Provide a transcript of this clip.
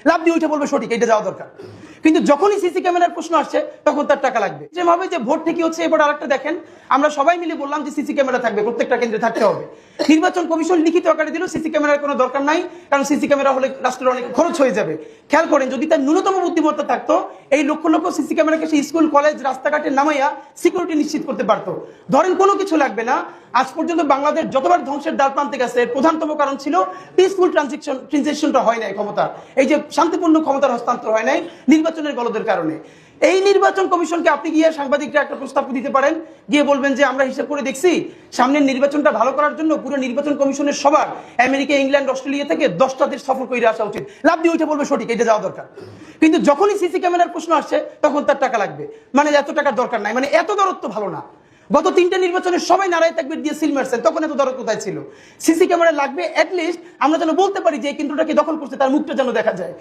লাভ দিয়ে উঠে বলবে সঠিক, এটা যাওয়া দরকার। কিন্তু যখনই সিসি ক্যামেরার প্রশ্ন আসছে তখন তার টাকা লাগবে। যেভাবে যে ভোট থেকে হচ্ছে, এবার আরেকটা দেখেন, আমরা সবাই মিলে বললাম যে সিসি ক্যামেরা থাকবে, প্রত্যেকটা কেন্দ্রে থাকতে হবে। নির্বাচন কমিশন লিখিত আকারে দিল সিসি ক্যামেরার কোনো দরকার নাই, কারণ সিসি ক্যামেরা হলে রাষ্ট্রের অনেক খরচ হয়ে যাবে। খেয়াল করেন, যদি তার ন্যূনতম বুদ্ধিমত্তা থাকতো, এই লক্ষ লক্ষ সিসি ক্যামেরাকে সে স্কুল কলেজ রাস্তাঘাটে নামাইয়া সিকিউরিটি নিশ্চিত করতে পারতো। ধরেন কোনো কিছু লাগবে না। আজ পর্যন্ত বাংলাদেশ যতবার ধ্বংসের দ্বার প্রান্তে গেছে, প্রধানতম কারণ ছিল পিসফুল ট্রানজিশনটা হয় নাই, ক্ষমতা এই যে শান্তিপূর্ণ ক্ষমতার হস্তান্তর হয় নাই নির্বাচনের গলদের কারণে। এই নির্বাচন কমিশনকে আপনি গিয়ে সাংবাদিকরা একটা প্রস্তাব দিতে পারেন, গিয়ে বলবেন যে আমরা হিসাব করে দেখছি সামনের নির্বাচনটা ভালো করার জন্য পুরো নির্বাচন কমিশনের সবার আমেরিকা, ইংল্যান্ড, অস্ট্রেলিয়া থেকে 10টা দেশ সফর করে আসা উচিত। লাভ দিয়ে উঠে বলবে সঠিক, এটা যাওয়া দরকার। কিন্তু যখনই সিসি ক্যামেরার প্রশ্ন আসছে তখন তার টাকা লাগবে, মানে এত টাকার দরকার নাই, মানে এত দরত্ব ভালো না। গত 3টে নির্বাচনে সবাই নারায় তাকবীর দিয়ে সিল মারছেন, তখন এত দরদ কোথায় ছিল? সিসি ক্যামেরা লাগবে, অ্যাটলিস্ট আমরা যেন বলতে পারি যে এই কেন্দ্রটাকে দখল করছে, তার মুখটা যেন দেখা যায়।